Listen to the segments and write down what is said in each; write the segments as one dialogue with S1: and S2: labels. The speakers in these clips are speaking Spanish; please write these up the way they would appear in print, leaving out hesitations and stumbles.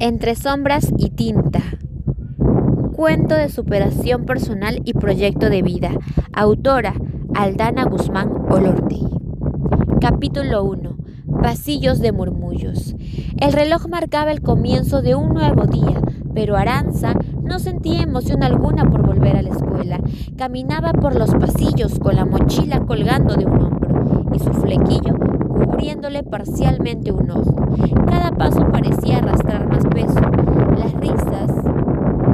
S1: Entre sombras y tinta. Cuento de superación personal y proyecto de vida. Autora Aldana Guzmán Olortegui. Capítulo 1. Pasillos de murmullos. El reloj marcaba el comienzo de un nuevo día, pero Aranza no sentía emoción alguna por volver a la escuela. Caminaba por los pasillos con la mochila colgando de un hombro y su flequillo cubriéndole parcialmente un ojo. Cada paso parecía arrastrar más peso. Las risas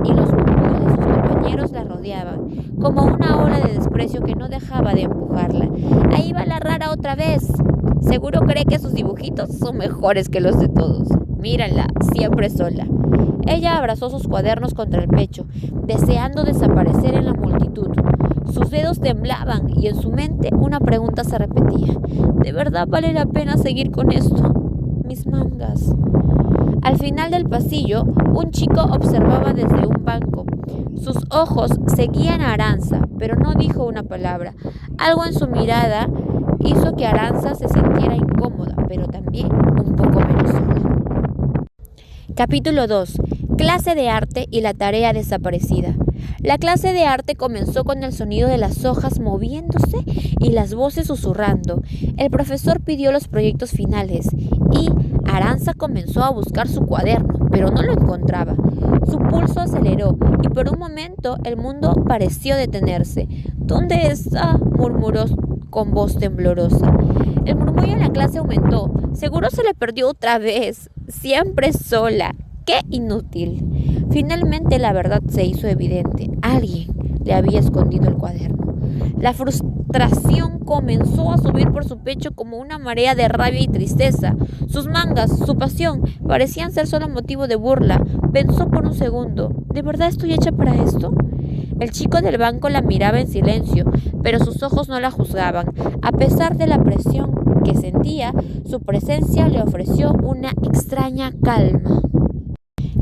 S1: y los murmullos de sus compañeros la rodeaban, como una ola de desprecio que no dejaba de empujarla. Ahí va la rara otra vez. Seguro cree que sus dibujitos son mejores que los de todos. Mírala, siempre sola. Ella abrazó sus cuadernos contra el pecho, deseando desaparecer en la multitud. Sus dedos temblaban y en su mente una pregunta se repetía. ¿De verdad vale la pena seguir con esto? Mis mangas. Al final del pasillo, un chico observaba desde un banco. Sus ojos seguían a Aranza, pero no dijo una palabra. Algo en su mirada hizo que Aranza se sintiera incómoda, pero también un poco menos sola. Capítulo 2. Clase de arte y la tarea desaparecida. La clase de arte comenzó con el sonido de las hojas moviéndose y las voces susurrando. El profesor pidió los proyectos finales y Aranza comenzó a buscar su cuaderno, pero no lo encontraba. Su pulso aceleró y por un momento el mundo pareció detenerse. ¿Dónde está?, murmuró con voz temblorosa. El murmullo en la clase aumentó. Seguro se le perdió otra vez. Siempre sola. ¡Qué inútil! Finalmente la verdad se hizo evidente. Alguien le había escondido el cuaderno. La frustración comenzó a subir por su pecho como una marea de rabia y tristeza. Sus mangas, su pasión, parecían ser solo motivo de burla. Pensó por un segundo, ¿de verdad estoy hecha para esto? El chico del banco la miraba en silencio, pero sus ojos no la juzgaban. A pesar de la presión que sentía, su presencia le ofreció una extraña calma.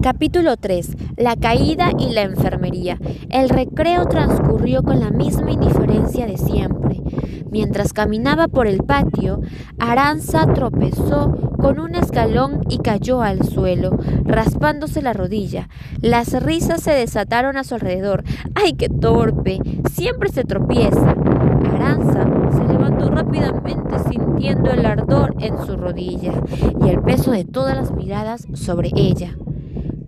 S1: Capítulo 3. La caída y la enfermería. El recreo transcurrió con la misma indiferencia de siempre. Mientras caminaba por el patio, Aranza tropezó con un escalón y cayó al suelo, raspándose la rodilla. Las risas se desataron a su alrededor. ¡Ay, qué torpe! Siempre se tropieza. Aranza se levantó rápidamente sintiendo el ardor en su rodilla y el peso de todas las miradas sobre ella.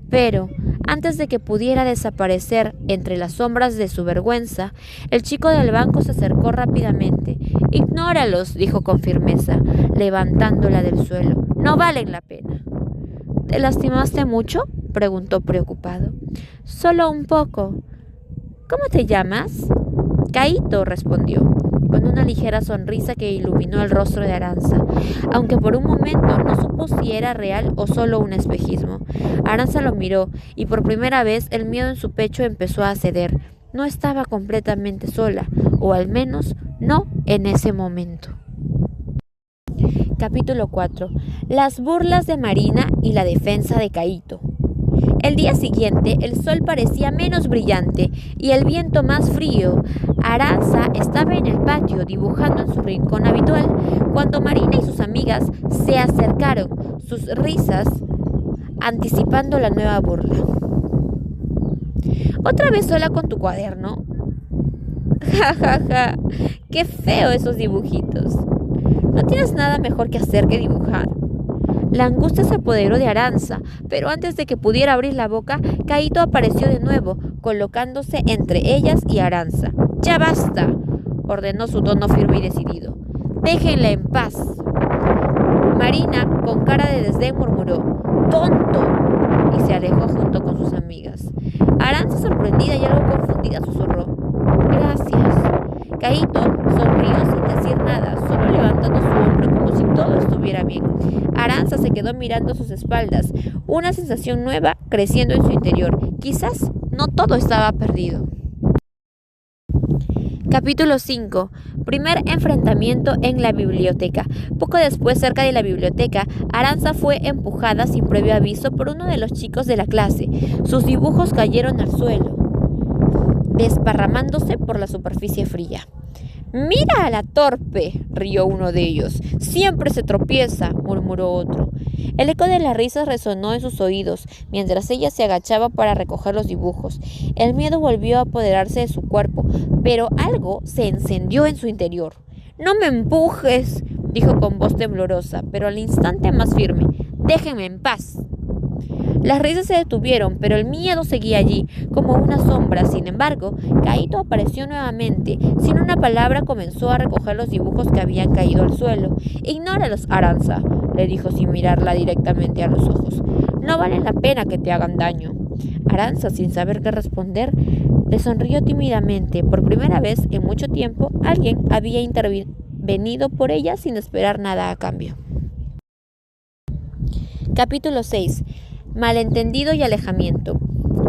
S1: Pero, antes de que pudiera desaparecer entre las sombras de su vergüenza, el chico del banco se acercó rápidamente. «Ignóralos», dijo con firmeza, levantándola del suelo. «No valen la pena». «¿Te lastimaste mucho?», preguntó preocupado. «Solo un poco». «¿Cómo te llamas?». «Caíto», respondió, con una ligera sonrisa que iluminó el rostro de Aranza, aunque por un momento no supo si era real o solo un espejismo. Aranza lo miró y por primera vez el miedo en su pecho empezó a ceder. No estaba completamente sola, o al menos no en ese momento. Capítulo 4. Las burlas de Marina y la defensa de Caíto. El día siguiente el sol parecía menos brillante y el viento más frío. Aranza estaba en el patio dibujando en su rincón habitual cuando Marina y sus amigas se acercaron, sus risas anticipando la nueva burla. «¿Otra vez sola con tu cuaderno?». «Ja, ja, ja, qué feo esos dibujitos. ¿No tienes nada mejor que hacer que dibujar?». La angustia se apoderó de Aranza, pero antes de que pudiera abrir la boca, Caíto apareció de nuevo, colocándose entre ellas y Aranza. «¡Ya basta!», ordenó su tono firme y decidido. «Déjenla en paz». Marina, con cara de desdén, murmuró «¡Tonto!» y se alejó junto con sus amigas. Aranza, sorprendida y algo confundida, susurró «Gracias». Caíto sonrió sin decir nada, solo levantando su hombro como si todo estuviera bien. Aranza se quedó mirando sus espaldas, una sensación nueva creciendo en su interior. Quizás no todo estaba perdido. Capítulo 5. Primer enfrentamiento en la biblioteca. Poco después, cerca de la biblioteca, Aranza fue empujada sin previo aviso por uno de los chicos de la clase. Sus dibujos cayeron al suelo, desparramándose por la superficie fría. «¡Mira a la torpe!», rió uno de ellos. «Siempre se tropieza», murmuró otro. El eco de las risas resonó en sus oídos mientras ella se agachaba para recoger los dibujos. El miedo volvió a apoderarse de su cuerpo, pero algo se encendió en su interior. «¡No me empujes!», dijo con voz temblorosa, pero al instante más firme. «¡Déjenme en paz!». Las risas se detuvieron, pero el miedo seguía allí, como una sombra. Sin embargo, Kaito apareció nuevamente. Sin una palabra comenzó a recoger los dibujos que habían caído al suelo. «Ignóralos, Aranza», le dijo sin mirarla directamente a los ojos. «No vale la pena que te hagan daño». Aranza, sin saber qué responder, le sonrió tímidamente. Por primera vez en mucho tiempo, alguien había intervenido por ella sin esperar nada a cambio. Capítulo 6. Malentendido y alejamiento.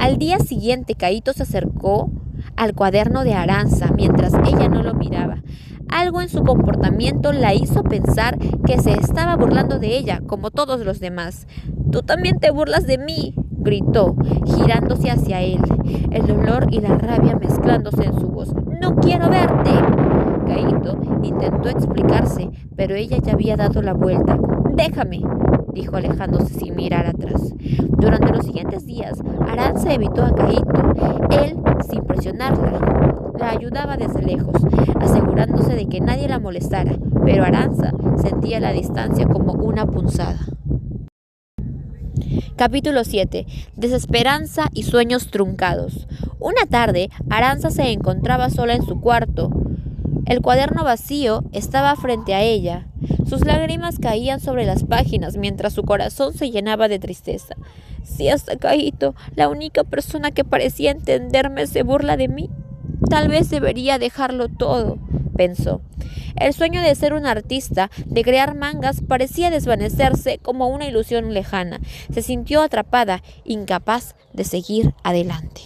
S1: Al día siguiente, Kaito se acercó al cuaderno de Aranza mientras ella no lo miraba. Algo en su comportamiento la hizo pensar que se estaba burlando de ella, como todos los demás. «¡Tú también te burlas de mí!», gritó, girándose hacia él, el dolor y la rabia mezclándose en su voz. «¡No quiero verte!». Kaito intentó explicarse, pero ella ya había dado la vuelta. «Déjame», dijo alejándose sin mirar atrás. Durante los siguientes días, Aranza evitó a Kaito. Él, sin presionarla, la ayudaba desde lejos, asegurándose de que nadie la molestara, pero Aranza sentía la distancia como una punzada. Capítulo 7. Desesperanza y sueños truncados. Una tarde, Aranza se encontraba sola en su cuarto. El cuaderno vacío estaba frente a ella. Sus lágrimas caían sobre las páginas mientras su corazón se llenaba de tristeza. «Si hasta Kaito, la única persona que parecía entenderme, se burla de mí, tal vez debería dejarlo todo», pensó. El sueño de ser una artista, de crear mangas, parecía desvanecerse como una ilusión lejana. Se sintió atrapada, incapaz de seguir adelante.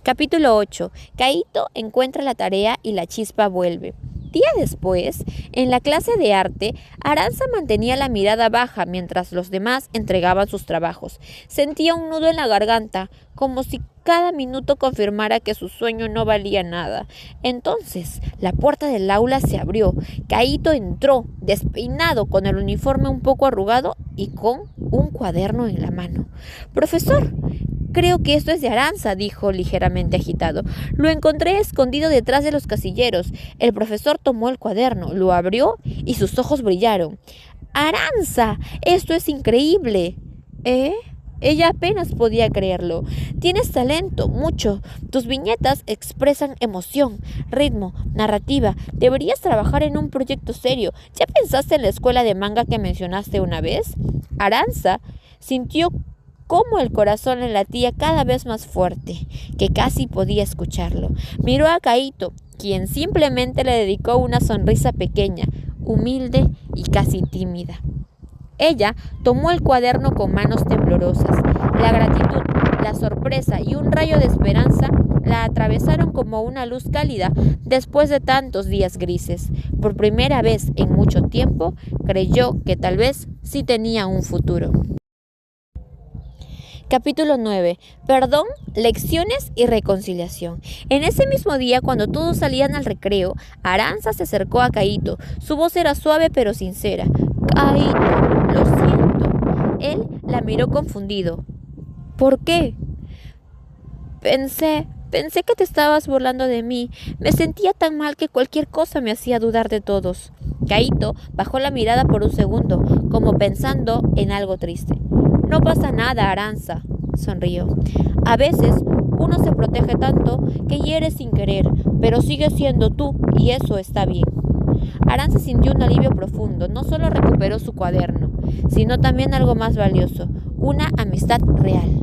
S1: Capítulo 8. Kaito encuentra la tarea y la chispa vuelve. Días después, en la clase de arte, Aranza mantenía la mirada baja mientras los demás entregaban sus trabajos. Sentía un nudo en la garganta, como si cada minuto confirmara que su sueño no valía nada. Entonces, la puerta del aula se abrió. Kaito entró, despeinado, con el uniforme un poco arrugado y con un cuaderno en la mano. «Profesor, creo que esto es de Aranza», dijo ligeramente agitado. «Lo encontré escondido detrás de los casilleros». El profesor tomó el cuaderno, lo abrió y sus ojos brillaron. «¡Aranza! ¡Esto es increíble!». «¿Eh?». Ella apenas podía creerlo. «Tienes talento, mucho. Tus viñetas expresan emoción, ritmo, narrativa. Deberías trabajar en un proyecto serio. ¿Ya pensaste en la escuela de manga que mencionaste una vez?». Aranza sintió cómo el corazón le latía cada vez más fuerte, que casi podía escucharlo. Miró a Kaito, quien simplemente le dedicó una sonrisa pequeña, humilde y casi tímida. Ella tomó el cuaderno con manos temblorosas. La gratitud, la sorpresa y un rayo de esperanza la atravesaron como una luz cálida después de tantos días grises. Por primera vez en mucho tiempo, creyó que tal vez sí tenía un futuro. Capítulo 9. Perdón, lecciones y reconciliación. En ese mismo día, cuando todos salían al recreo, Aranza se acercó a Kaito. Su voz era suave pero sincera. «Kaito, lo siento». Él la miró confundido. «¿Por qué?». Pensé que te estabas burlando de mí. Me sentía tan mal que cualquier cosa me hacía dudar de todos». Kaito bajó la mirada por un segundo, como pensando en algo triste. «No pasa nada, Aranza», sonrió. «A veces uno se protege tanto que hiere sin querer, pero sigues siendo tú y eso está bien». Aranza sintió un alivio profundo. No solo recuperó su cuaderno, sino también algo más valioso, una amistad real.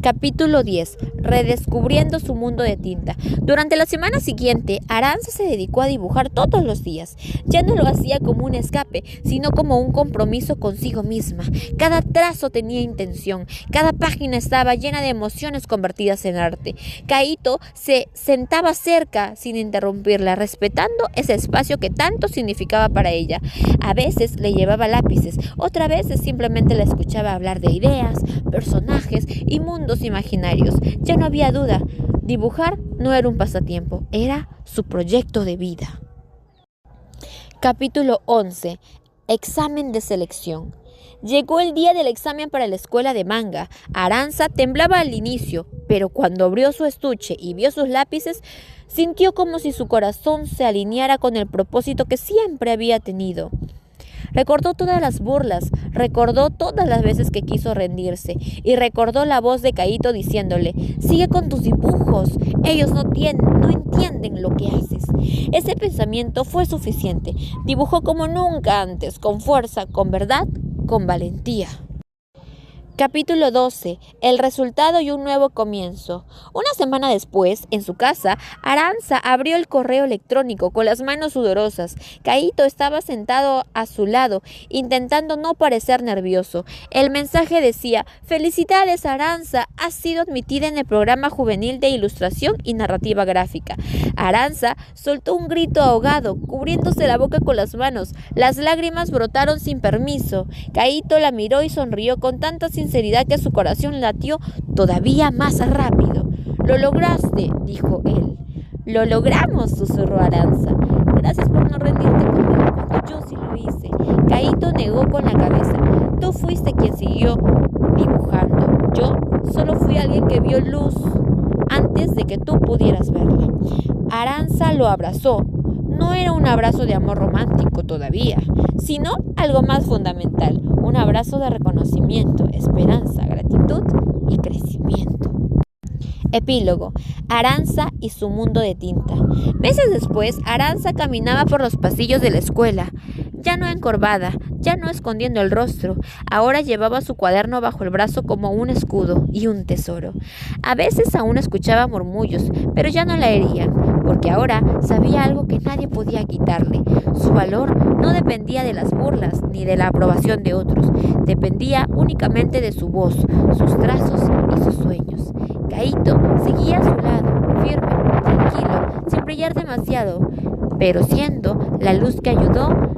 S1: Capítulo 10. Redescubriendo su mundo de tinta. Durante la semana siguiente, Aranza se dedicó a dibujar todos los días. Ya no lo hacía como un escape, sino como un compromiso consigo misma. Cada trazo tenía intención, cada página estaba llena de emociones convertidas en arte. Kaito se sentaba cerca sin interrumpirla, respetando ese espacio que tanto significaba para ella. A veces le llevaba lápices, otras veces simplemente la escuchaba hablar de ideas, personajes y mundos imaginarios. Ya no había duda, dibujar no era un pasatiempo, era su proyecto de vida. Capítulo 11. Examen de selección. Llegó el día del examen para la escuela de manga. Aranza temblaba al inicio, pero cuando abrió su estuche y vio sus lápices, sintió como si su corazón se alineara con el propósito que siempre había tenido. Recordó todas las burlas, recordó todas las veces que quiso rendirse y recordó la voz de Caíto diciéndole: «Sigue con tus dibujos, ellos no entienden lo que haces». Ese pensamiento fue suficiente. Dibujó como nunca antes, con fuerza, con verdad, con valentía. Capítulo 12. El resultado y un nuevo comienzo. Una semana después, en su casa, Aranza abrió el correo electrónico con las manos sudorosas. Caíto estaba sentado a su lado, intentando no parecer nervioso. El mensaje decía: «Felicidades, Aranza, has sido admitida en el programa juvenil de ilustración y narrativa gráfica». Aranza soltó un grito ahogado, cubriéndose la boca con las manos. Las lágrimas brotaron sin permiso. Caíto la miró y sonrió con tanta sinceridad que su corazón latió todavía más rápido. «Lo lograste», dijo él. «Lo logramos», susurró Aranza. «Gracias por no rendirte conmigo cuando yo sí lo hice». Caíto negó con la cabeza. «Tú fuiste quien siguió dibujando. Yo solo fui alguien que vio luz antes de que tú pudieras verla». Aranza lo abrazó. No era un abrazo de amor romántico todavía, sino algo más fundamental, un abrazo de reconocimiento, esperanza, gratitud y crecimiento. Epílogo. Aranza y su mundo de tinta. Meses después, Aranza caminaba por los pasillos de la escuela, ya no encorvada, ya no escondiendo el rostro. Ahora llevaba su cuaderno bajo el brazo como un escudo y un tesoro. A veces aún escuchaba murmullos, pero ya no la herían, porque ahora sabía algo que nadie podía quitarle. Su valor no dependía de las burlas ni de la aprobación de otros, dependía únicamente de su voz, sus trazos y sus sueños. Caíto seguía a su lado, firme, tranquilo, sin brillar demasiado, pero siendo la luz que ayudó